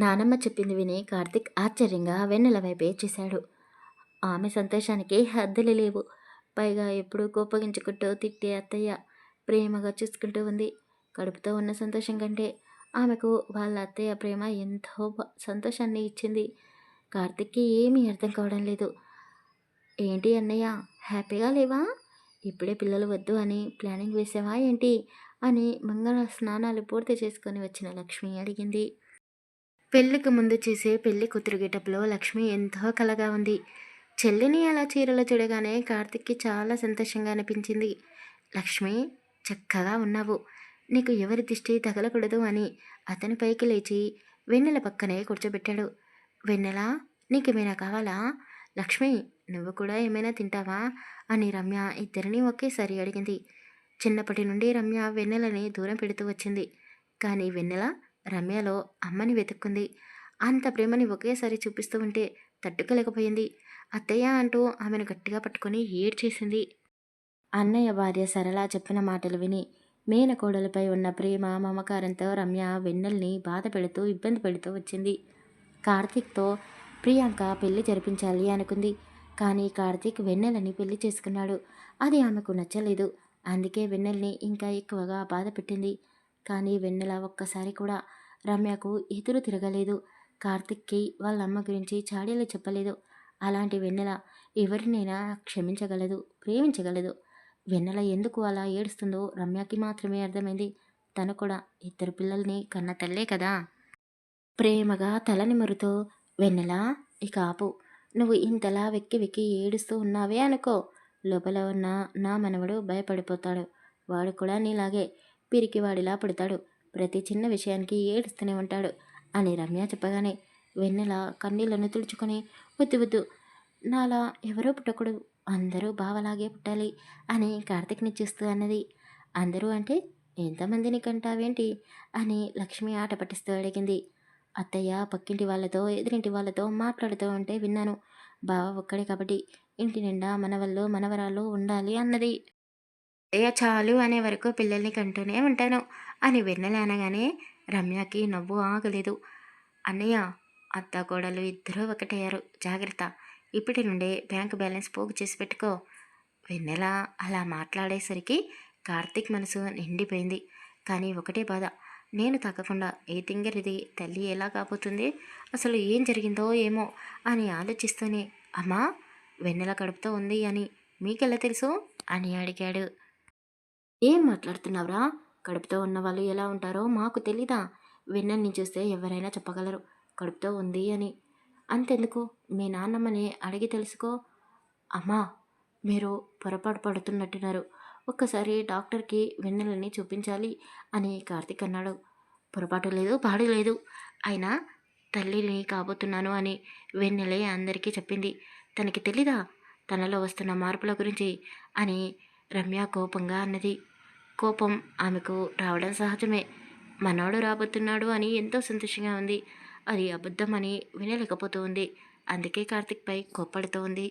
నానమ్మ చెప్పింది విని కార్తిక్ ఆశ్చర్యంగా వెన్నెల వైపే చూశాడు. ఆమె సంతోషానికి హద్దులు లేవు. పైగా ఎప్పుడూ కోపగించుకుంటూ తిట్టే అత్తయ్య ప్రేమగా చూసుకుంటూ ఉంది. కడుపుతో ఉన్న సంతోషం కంటే ఆమెకు వాళ్ళ అత్తయ్య ప్రేమ ఎంతో సంతోషాన్ని ఇచ్చింది. కార్తిక్కి ఏమీ అర్థం కావడం లేదు. ఏంటి అన్నయ్య, హ్యాపీగా లేవా? ఇప్పుడే పిల్లలు వద్దు అని ప్లానింగ్ వేసావా ఏంటి అని మంగళ స్నానాలు పూర్తి చేసుకొని వచ్చిన లక్ష్మి అడిగింది. పెళ్లికి ముందు చేసే పెళ్లి కూతురు గెటప్లో లక్ష్మి ఎంతో కలగా ఉంది. చెల్లిని అలా చీరలో చూడగానే కార్తిక్కి చాలా సంతోషంగా అనిపించింది. లక్ష్మి, చక్కగా ఉన్నావు, నీకు ఎవరి దిష్టి తగలకూడదు అని అతని పైకి లేచి వెన్నెల పక్కనే కూర్చోబెట్టాడు. వెన్నెల, నీకేమైనా కావాలా? లక్ష్మి, నువ్వు కూడా ఏమైనా తింటావా అని రమ్య ఇద్దరిని ఒకేసారి అడిగింది. చిన్నప్పటి నుండి రమ్య వెన్నెలని దూరం పెడుతూ వచ్చింది. కానీ వెన్నెల రమ్యలో అమ్మని వెతుక్కుంది. అంత ప్రేమని ఒకేసారి చూపిస్తూ ఉంటే తట్టుకోలేకపోయింది. అత్తయ్య అంటూ ఆమెను గట్టిగా పట్టుకొని ఏడ్చేసింది. అన్నయ్య భార్య సరళ చెప్పిన మాటలు విని మేనకోడలపై ఉన్న ప్రేమ మమకారంతో రమ్య వెన్నెల్ని బాధ పెడుతూ ఇబ్బంది పెడుతూ వచ్చింది. కార్తీక్తో ప్రియాంక పెళ్లి జరిపించాలి అనుకుంది. కానీ కార్తీక్ వెన్నెలని పెళ్లి చేసుకున్నాడు. అది ఆమెకు నచ్చలేదు. అందుకే వెన్నెల్ని ఇంకా ఎక్కువగా బాధ పెట్టింది. కానీ వెన్నెల ఒక్కసారి కూడా రమ్యకు ఎదురు తిరగలేదు. కార్తిక్కి వాళ్ళ అమ్మ గురించి చాడీలు చెప్పలేదు. అలాంటి వెన్నెల ఎవరినైనా క్షమించగలదు, ప్రేమించగలదు. వెన్నెల ఎందుకు అలా ఏడుస్తుందో రమ్యకి మాత్రమే అర్థమైంది. తను కూడా ఇద్దరు పిల్లల్ని కన్న తల్లే కదా. ప్రేమగా తలనిమురుతో, వెన్నెల, ఇక ఆపు, నువ్వు ఇంతలా వెక్కి వెక్కి ఏడుస్తూ ఉన్నావే అనుకో, లోపల ఉన్న నా మనవడు భయపడిపోతాడు. వాడు కూడా నీలాగే పిరికివాడిలా పుడతాడు. ప్రతి చిన్న విషయానికి ఏడుస్తూనే ఉంటాడు అని రమ్య చెప్పగానే వెన్నెల కన్నీళ్లను తుడుచుకొని, వద్దు వద్దు, నాలా ఎవరో పుట్టకూడదు, అందరూ బావలాగే పుట్టాలి అని కార్తిక్ని చూస్తూ అన్నది. అందరూ అంటే ఎంతమందిని కంటావేంటి అని లక్ష్మి ఆట పట్టిస్తూ అడిగింది. అత్తయ్య పక్కింటి వాళ్ళతో ఎదురింటి వాళ్ళతో మాట్లాడుతూ ఉంటే విన్నాను. బావ ఒక్కడే కాబట్టి ఇంటి నిండా మనవళ్ళు మనవరాళ్ళు ఉండాలి అన్నది. అత్తయ్య చాలు అనే వరకు పిల్లల్ని కంటూనే ఉంటాను అని వెన్నెల అనగానే రమ్యకి నవ్వు ఆగలేదు. అన్నయ్య, అత్త కోడలు ఇద్దరూ ఒకటయ్యారు, జాగ్రత్త, ఇప్పటి నుండే బ్యాంకు బ్యాలెన్స్ పోగు చేసి పెట్టుకో. వెన్నెల అలా మాట్లాడేసరికి కార్తీక్ మనసు నిండిపోయింది. కానీ ఒకటే బాధ, నేను తాకకుండా ఏ తింగరిది తల్లి ఎలా కాబోతుంది, అసలు ఏం జరిగిందో ఏమో అని ఆలోచిస్తూనే, అమ్మా, వెన్నెల కడుపుతో ఉంది అని మీకెలా తెలుసు అని అడిగాడు. ఏం మాట్లాడుతున్నావురా? కడుపుతో ఉన్నవాళ్ళు ఎలా ఉంటారో మాకు తెలీదా? వెన్నెల్ని చూస్తే ఎవరైనా చెప్పగలరు కడుపుతో ఉంది అని. అంతెందుకు, మీ నాన్నమ్మని అడిగి తెలుసుకో. అమ్మా, మీరు పొరపాటు పడుతున్నట్టున్నారు. ఒక్కసారి డాక్టర్కి వెన్నెలని చూపించాలి అని కార్తీక్ అన్నాడు. పొరపాటు లేదు, పాడు లేదు. అయినా తల్లిని కాబోతున్నాను అని వెన్నెలే అందరికీ చెప్పింది. తనకి తెలీదా తనలో వస్తున్న మార్పుల గురించి అని రమ్య కోపంగా అన్నది. కోపం ఆమెకు రావడం సహజమే. మనోడు రాబోతున్నాడు అని ఎంతో సంతోషంగా ఉంది. అది అబద్ధం అని వినలేకపోతూ ఉంది. అందుకే కార్తిక్పై కోప్పడుతూ ఉంది.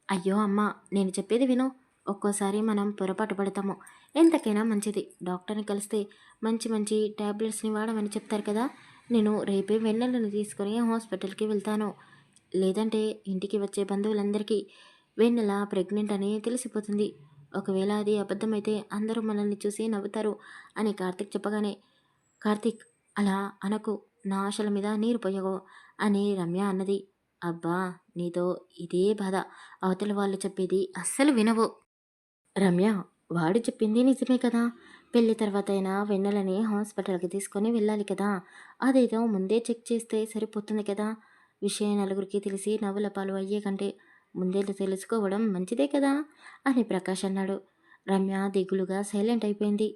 అయ్యో అమ్మ, నేను చెప్పేది విను. ఒక్కోసారి మనం పొరపాటు పడతాము. ఎంతకైనా మంచిది డాక్టర్ని కలిస్తే మంచి మంచి ట్యాబ్లెట్స్ని వాడమని చెప్తారు కదా. నేను రేపే వెన్నెలను తీసుకొని హాస్పిటల్కి వెళ్తాను. లేదంటే ఇంటికి వచ్చే బంధువులందరికీ వెన్నెల ప్రెగ్నెంట్ అని తెలిసిపోతుంది. ఒకవేళ అది అబద్ధమైతే అందరూ మనల్ని చూసి నవ్వుతారు అని కార్తిక్ చెప్పగానే, కార్తిక్, అలా అనకు, నా ఆశల మీద నీరు పోయగో అని రమ్య అన్నది. అబ్బా, నీతో ఇదే బాధ, అవతల వాళ్ళు చెప్పేది అస్సలు వినవు. రమ్య, వాడు చెప్పింది నిజమే కదా. పెళ్లి తర్వాత అయినా వెన్నెలని హాస్పిటల్కి తీసుకొని వెళ్ళాలి కదా. అదేదో ముందే చెక్ చేస్తే సరిపోతుంది కదా. విషయం నలుగురికి తెలిసి నవ్వుల పాలు అయ్యే కంటే ముందే తెలుసుకోవడం మంచిదే కదా అని ప్రకాష్ అన్నాడు. రమ్య దిగులుగా సైలెంట్ అయిపోయింది.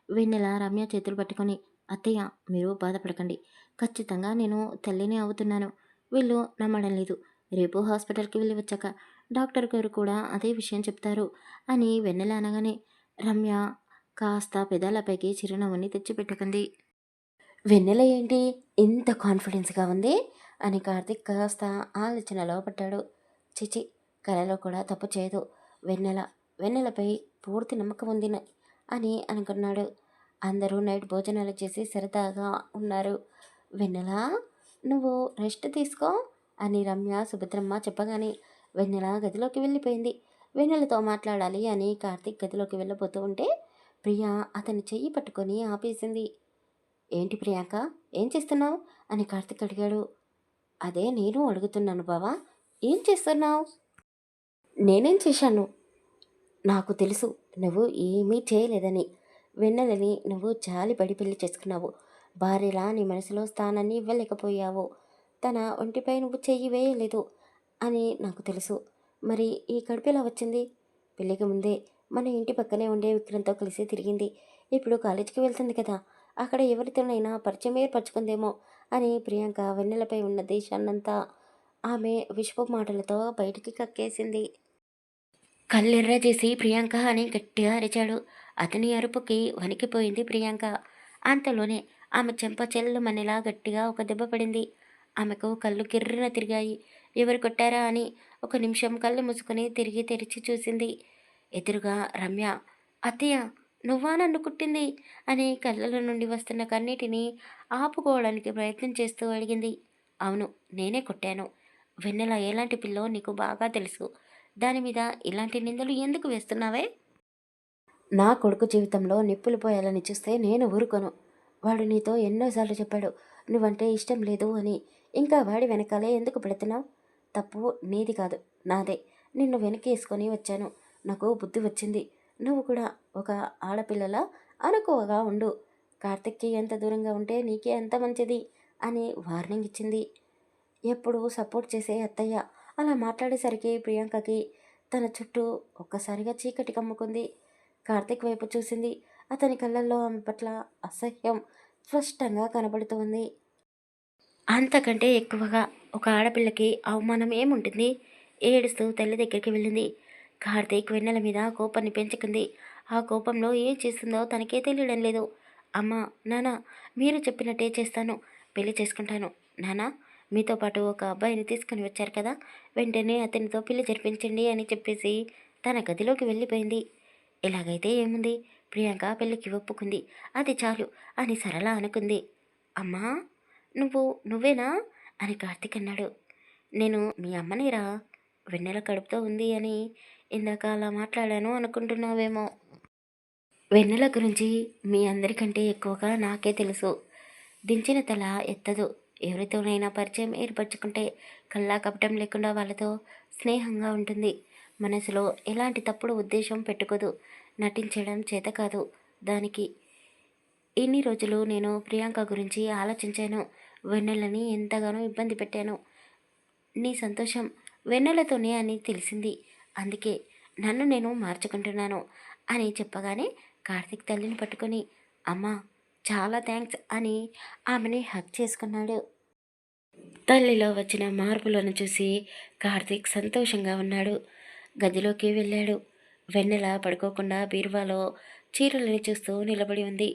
వెన్నెల రమ్య చేతులు పట్టుకొని, అత్తయ్య, మీరు బాధపడకండి, ఖచ్చితంగా నేను తల్లిని అవుతున్నాను. వీళ్ళు నమ్మడం లేదు. రేపు హాస్పిటల్కి వెళ్ళి వచ్చాక డాక్టర్ గారు కూడా అదే విషయం చెప్తారు అని వెన్నెల అనగానే రమ్య కాస్త పెదాలపైకి చిరునవ్వుని తెచ్చిపెట్టుకుంది. వెన్నెల ఏంటి ఇంత కాన్ఫిడెన్స్గా ఉంది అని కార్తిక్ కాస్త ఆలోచనలో పడ్డాడు. చిచి, కలలో కూడా తప్పు చేయదు వెన్నెల, వెన్నెలపై పూర్తి నమ్మకం ఉంది అని అనుకున్నాడు. అందరూ నైట్ భోజనాలు చేసి సరదాగా ఉన్నారు. వెన్నెల, నువ్వు రెస్ట్ తీసుకో అని రమ్య సుభద్రమ్మ చెప్పగానే వెన్నెల గదిలోకి వెళ్ళిపోయింది. వెన్నెలతో మాట్లాడాలి అని కార్తీక్ గదిలోకి వెళ్ళబోతూ ఉంటే ప్రియ అతని చెయ్యి పట్టుకొని ఆపేసింది. ఏంటి ప్రియాంక, ఏం చేస్తున్నావు అని కార్తీక్ అడిగాడు. అదే నేను అడుగుతున్నాను బావా, ఏం చేస్తున్నావు? నేనేం చేశాను? నాకు తెలుసు నువ్వు ఏమీ చేయలేదని. వెన్నెలని నువ్వు జాలిపడి పెళ్లి చేసుకున్నావు. భార్యలా నీ మనసులో స్థానాన్ని ఇవ్వలేకపోయావు. తన ఒంటిపై నువ్వు చెయ్యి వేయలేదు అని నాకు తెలుసు. మరి ఈ కడుపు ఎలా వచ్చింది? పెళ్ళికి ముందే మన ఇంటి పక్కనే ఉండే విక్రంతో కలిసి తిరిగింది. ఇప్పుడు కాలేజీకి వెళ్తుంది కదా, అక్కడ ఎవరితోనైనా పరిచయం ఏర్పరచుకుందేమో అని ప్రియాంక వెన్నెలపై ఉన్న దేశాన్నంతా ఆమె విషపు మాటలతో బయటికి కక్కేసింది. కళ్ళెర్ర చేసి ప్రియాంక అని గట్టిగా అరిచాడు. అతని అరుపుకి వణికిపోయింది ప్రియాంక. అంతలోనే ఆమె చెంప చెల్లుమనేలా గట్టిగా ఒక దెబ్బ పడింది. ఆమెకు కళ్ళు కిర్రున తిరిగాయి. ఎవరు కొట్టారా అని ఒక నిమిషం కళ్ళు మూసుకొని తిరిగి తెరిచి చూసింది. ఎదురుగా రమ్య. అత్తయ్య, నువ్వా నన్ను కుట్టింది అని కళ్ళలో నుండి వస్తున్న కన్నీటిని ఆపుకోవడానికి ప్రయత్నం చేస్తూ అడిగింది. అవును, నేనే కొట్టాను. వెన్నెల ఎలాంటి పిల్లో నీకు బాగా తెలుసు. దాని మీద ఇలాంటి నిందలు ఎందుకు వేస్తున్నావే? నా కొడుకు జీవితంలో నిప్పులు పోయాలని చూస్తే నేను ఊరుకోను. వాడు నీతో ఎన్నోసార్లు చెప్పాడు నువ్వంటే ఇష్టం లేదు అని. ఇంకా వాడి వెనకాలే ఎందుకు పెడుతున్నావు? తప్పు నీది కాదు, నాదే. నిన్ను వెనకేసుకొని వచ్చాను. నాకు బుద్ధి వచ్చింది. నువ్వు కూడా ఒక ఆడపిల్లలా అనుకోవగా ఉండు. కార్తిక్కి ఎంత దూరంగా ఉంటే నీకే ఎంత మంచిది అని వార్నింగ్ ఇచ్చింది. ఎప్పుడు సపోర్ట్ చేసే అత్తయ్య అలా మాట్లాడేసరికి ప్రియాంకకి తన చుట్టూ ఒక్కసారిగా చీకటి కమ్ముకుంది. కార్తిక్ వైపు చూసింది. అతని కళ్ళల్లో ఆమె పట్ల అసహ్యం స్పష్టంగా కనబడుతోంది. అంతకంటే ఎక్కువగా ఒక ఆడపిల్లకి అవమానం ఏముంటుంది? ఏడుస్తూ తల్లి దగ్గరికి వెళ్ళింది. కార్తీక్ వెన్నెల మీద కోపాన్ని పెంచుకుంది. ఆ కోపంలో ఏం చేస్తుందో తనకే తెలియడం లేదు. అమ్మా, నాన్న, మీరు చెప్పినట్టే చేస్తాను. పెళ్లి చేసుకుంటాను. నాన్న, మీతో పాటు ఒక అబ్బాయిని తీసుకుని వచ్చారు కదా, వెంటనే అతనితో పెళ్లి జరిపించండి అని చెప్పేసి తన గదిలోకి వెళ్ళిపోయింది. ఇలాగైతే ఏముంది, ప్రియాంక పెళ్ళికి ఒప్పుకుంది, అది చాలు అని సరళ అనుకుంది. అమ్మా, నువ్వేనా అని కార్తీక్ అన్నాడు. నేను మీ అమ్మనిరా. వెన్నెల కడుపుతో ఉంది అని ఇందాక అలా మాట్లాడాను అనుకుంటున్నావేమో. వెన్నెల గురించి మీ అందరికంటే ఎక్కువగా నాకే తెలుసు. దించిన తల ఎత్తదు. ఎవరితోనైనా పరిచయం ఏర్పరచుకుంటే కల్లా కపటం లేకుండా వాళ్ళతో స్నేహంగా ఉంటుంది. మనసులో ఎలాంటి తప్పుడు ఉద్దేశం పెట్టుకోదు. నటించడం చేత కాదు దానికి. ఇన్ని రోజులు నేను ప్రియాంక గురించి ఆలోచించాను. వెన్నెలని ఎంతగానో ఇబ్బంది పెట్టాను. నీ సంతోషం వెన్నెలతోనే అని తెలిసింది. అందుకే నన్ను నేను మార్చుకుంటున్నాను అని చెప్పగానే కార్తీక్ తల్లిని పట్టుకొని అమ్మా, చాలా థ్యాంక్స్ అని ఆమెని హగ్ చేసుకున్నాడు. తల్లిలో వచ్చిన మార్పులను చూసి కార్తీక్ సంతోషంగా ఉన్నాడు. గదిలోకి వెళ్ళాడు. వెన్నెల పడుకోకుండా బీరువాలో చీరలని చూస్తూ నిలబడి ఉంది.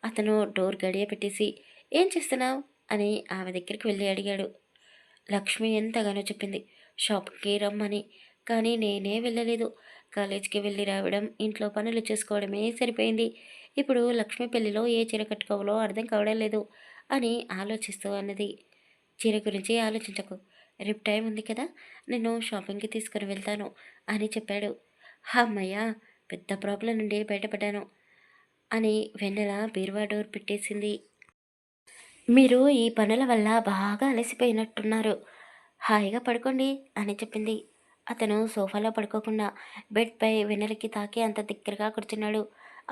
అతను డోర్ గడియ పెట్టేసి ఏం చేస్తున్నావు అని ఆమె దగ్గరికి వెళ్ళి అడిగాడు. లక్ష్మి ఎంతగానో చెప్పింది షాప్కి రమ్మని, కానీ నేనే వెళ్ళలేదు. కాలేజీకి వెళ్ళి రావడం, ఇంట్లో పనులు చేసుకోవడమే సరిపోయింది. ఇప్పుడు లక్ష్మి పెళ్లిలో ఏ చీర కట్టుకోవాలో అర్థం కావడం లేదు అని ఆలోచిస్తూ అన్నది. చీర గురించి ఆలోచించకు, రేపు టైం ఉంది కదా, నేను షాపింగ్కి తీసుకుని వెళ్తాను అని చెప్పాడు. అమ్మయ్య, పెద్ద ప్రాబ్లం నుండి బయటపడ్డాను అని వెన్నెల బీరువా డోర్ పెట్టేసింది. మీరు ఈ పనుల వల్ల బాగా అలసిపోయినట్టున్నారు, హాయిగా పడుకోండి అని చెప్పింది. అతను సోఫాలో పడుకోకుండా బెడ్పై వెన్నెలకి తాకి అంత దగ్గరగా కూర్చున్నాడు.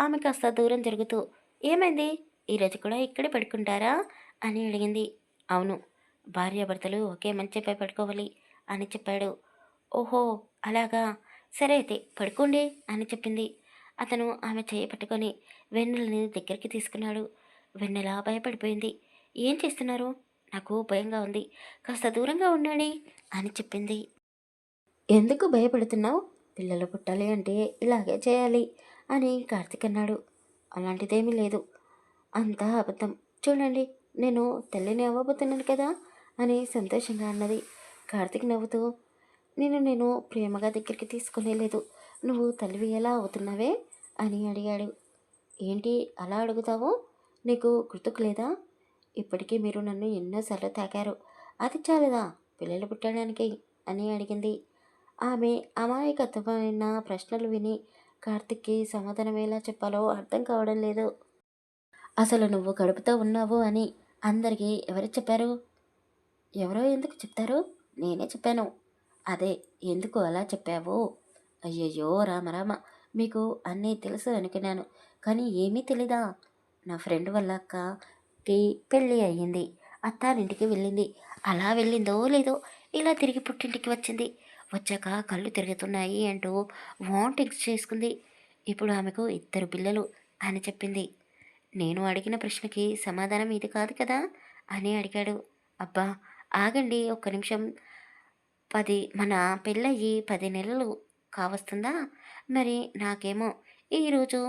ఆమె కాస్త దూరం జరుగుతూ ఏమైంది, ఈరోజు కూడా ఇక్కడే పడుకుంటారా అని అడిగింది. అవును, భార్యాభర్తలు ఒకే మంచంపై పడుకోవాలి అని చెప్పాడు. ఓహో, అలాగా, సరే అయితే పడుకోండి అని చెప్పింది. అతను ఆమె చేయి పట్టుకొని వెన్నెలని దగ్గరికి తీసుకున్నాడు. వెన్నెల భయపడిపోయింది. ఏం చేస్తున్నారు, నాకు భయంగా ఉంది, కాస్త దూరంగా ఉండండి అని చెప్పింది. ఎందుకు భయపడుతున్నావు, పిల్లలు పుట్టాలి అంటే ఇలాగే చేయాలి అని కార్తీక్ అన్నాడు. అలాంటిదేమీ లేదు, అంతా అబద్ధం. చూడండి, నేను తల్లిని అవ్వబోతున్నాను కదా అని సంతోషంగా అన్నది. కార్తీక్ నవ్వుతూ నేను ప్రేమగా దగ్గరికి తీసుకునేలేదు, నువ్వు తల్లివి ఎలా అవుతున్నావే అని అడిగాడు. ఏంటి అలా అడుగుతావు, నీకు గుర్తుకు లేదా? ఇప్పటికీ మీరు నన్ను ఎన్నోసార్లు తాకారు. అది చాలదా పిల్లలు పుట్టడానికి అని అడిగింది. ఆమె అమాయకత్వమైన ప్రశ్నలు విని కార్తిక్కి సమాధానం ఎలా చెప్పాలో అర్థం కావడం లేదు. అసలు నువ్వు కడుపుతో ఉన్నావు అని అందరికీ ఎవరు చెప్పారు? ఎవరో ఎందుకు చెప్తారు? నేనే చెప్పాను. అదే ఎందుకు అలా చెప్పావు? అయ్యయ్యో రామరామ! మీకు అన్నీ తెలుసు అనుకున్నాను. కానీ ఏమీ తెలీదా? నా ఫ్రెండ్ వాళ్ళ అక్కకి పెళ్ళి అయ్యింది. అత్తారింటికి వెళ్ళింది. అలా వెళ్ళిందో లేదో ఇలా తిరిగి పుట్టింటికి వచ్చింది. వచ్చాక కళ్ళు తిరుగుతున్నాయి అంటూ వామిటింగ్స్ చేసుకుంది. ఇప్పుడు ఆమెకు 2 పిల్లలు అని చెప్పింది. నేను అడిగిన ప్రశ్నకి సమాధానం ఇది కాదు కదా అని అడిగాడు. అబ్బా ఆగండి ఒక్క నిమిషం. మన పెళ్ళయ్యి 10 నెలలు కావస్తుందా? మరి నాకేమో ఈరోజు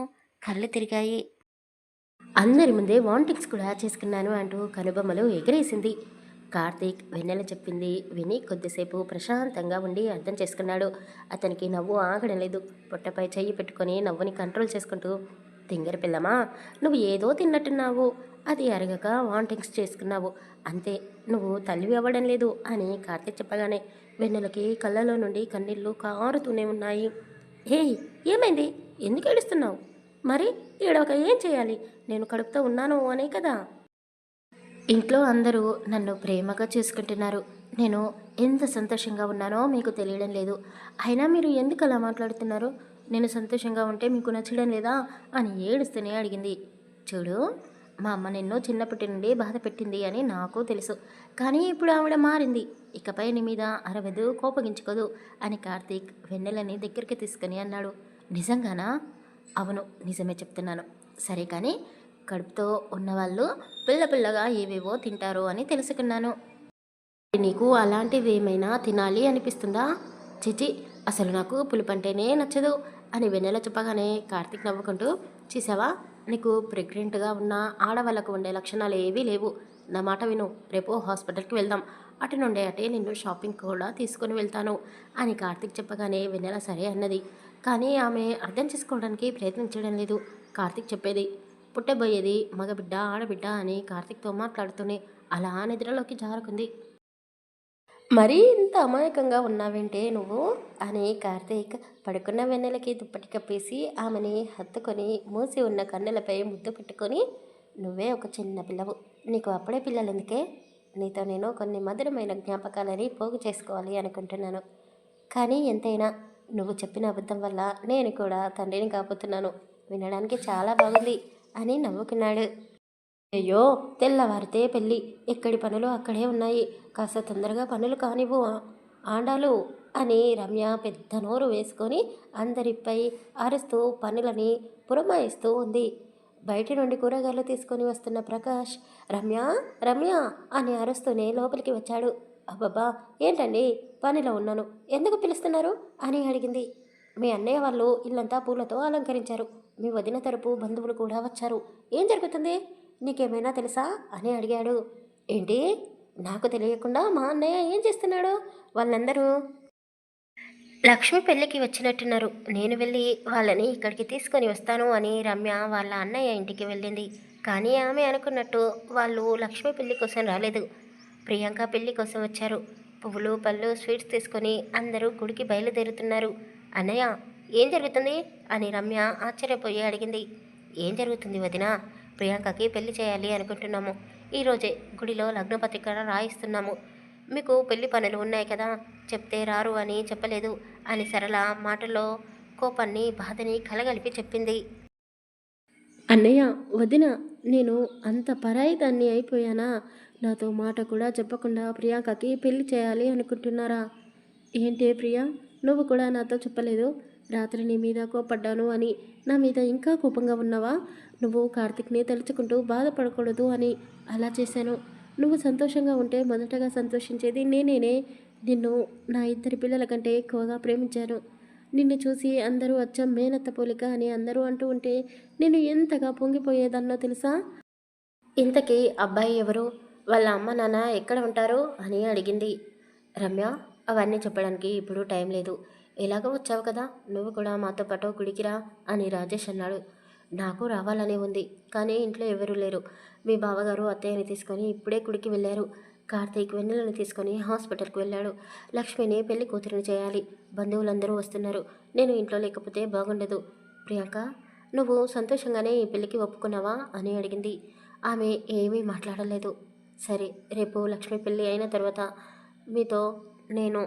కళ్ళు తిరిగాయి. అందరి ముందే వాంటింగ్స్ కూడా చేసుకున్నాను అంటూ కనుబొమ్మలు ఎగిరేసింది. కార్తీక్ వెన్నెల చెప్పింది విని కొద్దిసేపు ప్రశాంతంగా ఉండి అర్థం చేసుకున్నాడు. అతనికి నవ్వు ఆగడం లేదు. పొట్టపై చెయ్యి పెట్టుకొని నవ్వుని కంట్రోల్ చేసుకుంటూ, తింగరి పిల్లమా, నువ్వు ఏదో తిన్నట్టున్నావు, అది అరగక వాంటింగ్స్ చేసుకున్నావు అంతే, నువ్వు తల్లివి అవ్వడం లేదు అని కార్తీక్ చెప్పగానే వెన్నెలకి కళ్ళలో నుండి కన్నీళ్ళు కారుతూనే ఉన్నాయి. ఏయ్ ఏమైంది? ఎందుకు ఏడుస్తున్నావు? మరి ఏడవక ఏం చేయాలి? నేను కడుపుతో ఉన్నాను అనే కదా. ఇంట్లో అందరూ నన్ను ప్రేమగా చూసుకుంటున్నారు. నేను ఎంత సంతోషంగా ఉన్నానో మీకు తెలియడం లేదు. అయినా మీరు ఎందుకు అలా మాట్లాడుతున్నారు? నేను సంతోషంగా ఉంటే మీకు నచ్చడం లేదా అని ఏడుస్తూనే అడిగింది. చూడు, మా అమ్మ నిన్ను చిన్నప్పటి నుండి బాధ పెట్టింది అని నాకు తెలుసు. కానీ ఇప్పుడు ఆవిడ మారింది. ఇకపై నీ మీద అరవదు, కోపగించుకోదు అని కార్తీక్ వెన్నెలని దగ్గరికి తీసుకుని అన్నాడు. నిజంగానా? అవును, నిజమే చెప్తున్నాను. సరే కానీ కడుపుతో ఉన్నవాళ్ళు పిల్లగా ఏవేవో తింటారు అని తెలుసుకున్నాను. నీకు అలాంటివి ఏమైనా తినాలి అనిపిస్తుందా? చిచి, అసలు నాకు పులుపంటేనే నచ్చదు అని వెన్నెల చెప్పగానే కార్తీక్ నవ్వుకుంటూ, చూసావా, నీకు ప్రెగ్నెంట్గా ఉన్న ఆడవాళ్ళకు ఉండే లక్షణాలు ఏవీ లేవు. నా మాట విను, రేపు హాస్పిటల్కి వెళ్దాం. అటు నుండే అటే నిన్ను షాపింగ్ కూడా తీసుకొని వెళ్తాను అని కార్తీక్ చెప్పగానే వెన్నెల సరే అన్నది. కానీ ఆమె అర్థం చేసుకోవడానికి ప్రయత్నించడం లేదు. కార్తీక్ చెప్పేది పుట్టబోయేది మగబిడ్డ ఆడబిడ్డ అని కార్తీక్తో మాట్లాడుతూనే అలా నిద్రలోకి జారుకుంది. మరీ ఇంత అమాయకంగా ఉన్నావేంటే నువ్వు అని కార్తీక్ పడుకున్న వెన్నెలకి దుప్పటి కప్పేసి ఆమెని హత్తుకొని మూసి ఉన్న కన్నెలపై ముద్దు పెట్టుకొని, నువ్వే ఒక చిన్న పిల్లవు, నీకు అప్పుడే పిల్లలు ఎందుకే? నీతో నేను కొన్ని మధురమైన జ్ఞాపకాలని పోగు చేసుకోవాలి అనుకుంటున్నాను. కానీ ఎంతైనా నువ్వు చెప్పిన అబద్ధం వల్ల నేను కూడా తండ్రిని కాబోతున్నాను. వినడానికి చాలా బాగుంది అని నవ్వుకున్నాడు. అయ్యో తెల్లవారితే పెళ్ళి, ఎక్కడి పనులు అక్కడే ఉన్నాయి, కాస్త తొందరగా పనులు కానివ్వు ఆండాలు అని రమ్య పెద్ద నోరు వేసుకొని అందరిపై అరుస్తూ పనులని పురమాయిస్తూ ఉంది. బయటి నుండి కూరగాయలు తీసుకొని వస్తున్న ప్రకాష్ రమ్య రమ్య అని అరుస్తూనే లోపలికి వచ్చాడు. అబ్బబ్బా ఏంటండి, పనిలో ఉన్నాను, ఎందుకు పిలుస్తున్నారు అని అడిగింది. మీ అన్నయ్య వాళ్ళు ఇల్లంతా పూలతో అలంకరించారు, మీ వదిన తరపు బంధువులు కూడా వచ్చారు, ఏం జరుగుతుంది, నీకేమైనా తెలుసా అని అడిగాడు. ఏంటి, నాకు తెలియకుండా మా అన్నయ్య ఏం చేస్తున్నాడు? వాళ్ళందరూ లక్ష్మి పెళ్ళికి వచ్చినట్టున్నారు, నేను వెళ్ళి వాళ్ళని ఇక్కడికి తీసుకొని వస్తాను అని రమ్య వాళ్ళ అన్నయ్య ఇంటికి వెళ్ళింది. కానీ ఆమె అనుకున్నట్టు వాళ్ళు లక్ష్మి పెళ్ళి కోసం రాలేదు, ప్రియాంక పెళ్ళి కోసం వచ్చారు. పువ్వులు పళ్ళు స్వీట్స్ తీసుకొని అందరూ గుడికి బయలుదేరుతున్నారు. అన్నయ్య ఏం జరుగుతుంది అని రమ్య ఆశ్చర్యపోయి అడిగింది. ఏం జరుగుతుంది వదినా, ప్రియాంకకి పెళ్లి చేయాలి అనుకుంటున్నాము. ఈరోజే గుడిలో లగ్నపత్రిక రాయిస్తున్నాము. మీకు పెళ్లి పనులు ఉన్నాయి కదా, చెప్తే రారు అని చెప్పలేదు అని సరళ మాటల్లో కోపాన్ని బాధని కలగలిపి చెప్పింది. అన్నయ్య వదిన, నేను అంత పరాయి దాన్ని అయిపోయానా? నాతో మాట కూడా చెప్పకుండా ప్రియాంకకి పెళ్లి చేయాలి అనుకుంటున్నారా? ఏంటే ప్రియా, నువ్వు కూడా నాతో చెప్పలేదు? రాత్రి నీ మీద కోపడ్డాను అని నా మీద ఇంకా కోపంగా ఉన్నావా? నువ్వు కార్తిక్ని తలుచుకుంటూ బాధపడకూడదు అని అలా చేశాను. నువ్వు సంతోషంగా ఉంటే మొదటగా సంతోషించేది నేనేనే. నిన్ను నా 2 పిల్లల కంటే ఎక్కువగా ప్రేమించాను. నిన్ను చూసి అందరూ అచ్చం మేనత్త పోలిక అని అందరూ అంటూ ఉంటే నేను ఎంతగా పొంగిపోయేదాన్నో తెలుసా? ఇంతకీ అబ్బాయి ఎవరు? వాళ్ళ అమ్మ నాన్న ఎక్కడ ఉంటారు అని అడిగింది. రమ్య, అవన్నీ చెప్పడానికి ఇప్పుడు టైం లేదు. ఎలాగో వచ్చావు కదా, నువ్వు కూడా మాతో పాటు గుడికి రా అని రాజేష్ అన్నాడు. నాకు రావాలనే ఉంది, కానీ ఇంట్లో ఎవరూ లేరు. మీ బావగారు అత్తయ్యని తీసుకొని ఇప్పుడే గుడికి వెళ్ళారు. కార్తీక్ వెన్నెలను తీసుకొని హాస్పిటల్కి వెళ్ళాడు. లక్ష్మిని పెళ్లి కూతురిని చేయాలి. బంధువులందరూ వస్తున్నారు. నేను ఇంట్లో లేకపోతే బాగుండదు. ప్రియాంక, నువ్వు సంతోషంగానే ఈ పెళ్లికి ఒప్పుకున్నావా అని అడిగింది. ఆమె ఏమీ మాట్లాడలేదు. సరే, రేపు లక్ష్మి పెళ్ళి అయిన తర్వాత మీతో నేను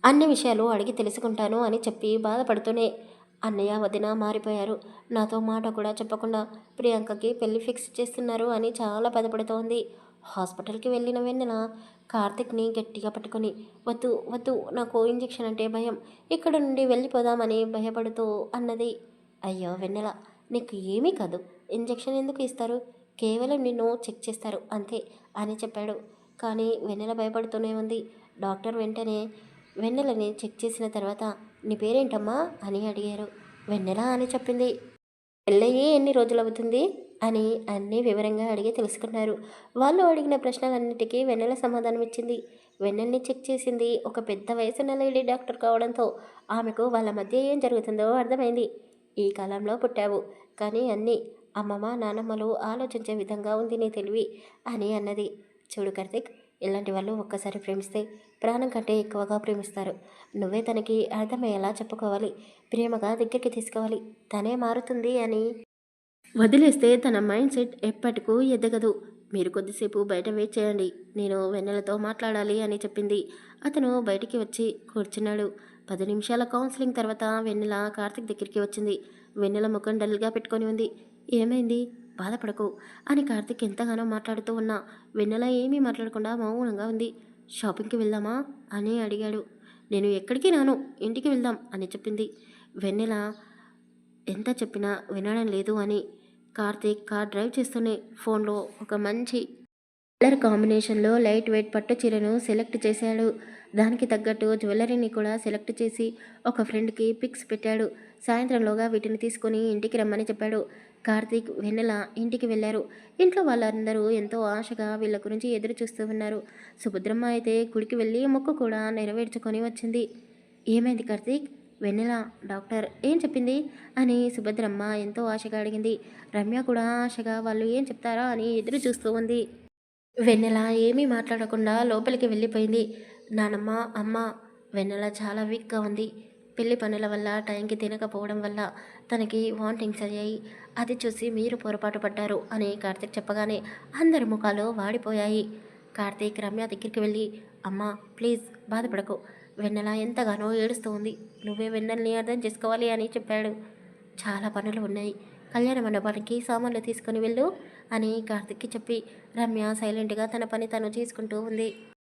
అన్ని విషయాలు అడిగి తెలుసుకుంటాను అని చెప్పి బాధపడుతూనే అన్నయ్య వదిన మారిపోయారు. నాతో మాట కూడా చెప్పకుండా ప్రియాంకకి పెళ్లి ఫిక్స్ చేస్తున్నారు అని చాలా బాధపడుతోంది. హాస్పిటల్కి వెళ్ళిన వెన్నెల కార్తిక్ని గట్టిగా పట్టుకొని, వద్దు వద్దు, నాకు ఇంజెక్షన్ అంటే భయం, ఇక్కడ నుండి వెళ్ళిపోదామని భయపడుతూ అన్నది. అయ్యో వెన్నెల, నీకు ఏమీ కాదు, ఇంజెక్షన్ ఎందుకు ఇస్తారు, కేవలం నిన్ను చెక్ చేస్తారు అంతే అని చెప్పాడు. కానీ వెన్నెల భయపడుతూనే ఉంది. డాక్టర్ వెంటనే వెన్నెలని చెక్ చేసిన తర్వాత, నీ పేరేంటమ్మా అని అడిగారు. వెన్నెల అని చెప్పింది. పెళ్ళయ్యి ఎన్ని రోజులవుతుంది అని అన్నీ వివరంగా అడిగి తెలుసుకున్నారు. వాళ్ళు అడిగిన ప్రశ్నలన్నిటికీ వెన్నెల సమాధానం ఇచ్చింది. వెన్నెల్ని చెక్ చేసింది ఒక పెద్ద వయసున్న లేడీ డాక్టర్ కావడంతో ఆమెకు వాళ్ళ మధ్య ఏం జరుగుతుందో అర్థమైంది. ఈ కాలంలో పుట్టావు, కానీ అన్నీ అమ్మమ్మ నానమ్మలు ఆలోచించే విధంగా ఉంది నీ తెలివి అని అన్నది. చూడు కార్తిక్, ఇలాంటి వాళ్ళు ఒక్కసారి ప్రేమిస్తే ప్రాణం కంటే ఎక్కువగా ప్రేమిస్తారు. నువ్వే తనకి అర్థమయ్యేలా చెప్పుకోవాలి, ప్రేమగా దగ్గరికి తీసుకోవాలి, తనే మారుతుంది అని వదిలేస్తే తన మైండ్ సెట్ ఎప్పటికూ ఎదగదు. మీరు కొద్దిసేపు బయట వెయిట్ చేయండి, నేను వెన్నెలతో మాట్లాడాలి అని చెప్పింది. అతను బయటికి వచ్చి కూర్చున్నాడు. 10 నిమిషాల కౌన్సిలింగ్ తర్వాత వెన్నెల కార్తిక్ దగ్గరికి వచ్చింది. వెన్నెల ముఖం డల్గా పెట్టుకొని ఉంది. ఏమైంది, బాధపడకు అని కార్తిక్ ఎంతగానో మాట్లాడుతూ ఉన్నా వెన్నెల ఏమీ మాట్లాడకుండా మౌనంగా ఉంది. షాపింగ్కి వెళ్దామా అని అడిగాడు. నేను ఎక్కడికి రాను, ఇంటికి వెళ్దాం అని చెప్పింది. వెన్నెల ఎంత చెప్పినా వినడం లేదు అని కార్తీక్ కార్ డ్రైవ్ చేస్తూనే ఫోన్లో ఒక మంచి కలర్ కాంబినేషన్లో లైట్ వెయిట్ పట్టు చీరను సెలెక్ట్ చేశాడు. దానికి తగ్గట్టు జ్యువెలరీని కూడా సెలెక్ట్ చేసి ఒక ఫ్రెండ్కి పిక్స్ పెట్టాడు. సాయంత్రంలోగా వీటిని తీసుకొని ఇంటికి రమ్మని చెప్పాడు. కార్తీక్ వెన్నెల ఇంటికి వెళ్ళారు. ఇంట్లో వాళ్ళందరూ ఎంతో ఆశగా వీళ్ళ గురించి ఎదురు చూస్తూ ఉన్నారు. సుభద్రమ్మ అయితే గుడికి వెళ్ళి మొక్కు కూడా నెరవేర్చుకొని వచ్చింది. ఏమైంది కార్తీక్, వెన్నెల డాక్టర్ ఏం చెప్పింది అని సుభద్రమ్మ ఎంతో ఆశగా అడిగింది. రమ్య కూడా ఆశగా వాళ్ళు ఏం చెప్తారా అని ఎదురు చూస్తూ ఉంది. వెన్నెల ఏమీ మాట్లాడకుండా లోపలికి వెళ్ళిపోయింది. నానమ్మ, అమ్మ, వెన్నెల చాలా వీక్గా ఉంది. పెళ్లి పనుల వల్ల టైంకి తినకపోవడం వల్ల తనకి వాంటింగ్స్ అయ్యాయి. అది చూసి మీరు పొరపాటు పడ్డారు అని కార్తీక్ చెప్పగానే అందరి ముఖాలు వాడిపోయాయి. కార్తీక్ రమ్య దగ్గరికి వెళ్ళి, అమ్మ ప్లీజ్ బాధపడకు, వెన్నెల ఎంతగానో ఏడుస్తూ ఉంది, నువ్వే వెన్నెల్ని అర్థం చేసుకోవాలి అని చెప్పాడు. చాలా పనులు ఉన్నాయి, కళ్యాణ మండపానికి సామాన్లు తీసుకొని వెళ్ళు అని కార్తిక్కి చెప్పి రమ్య సైలెంట్గా తన పని తను చేసుకుంటూ ఉంది.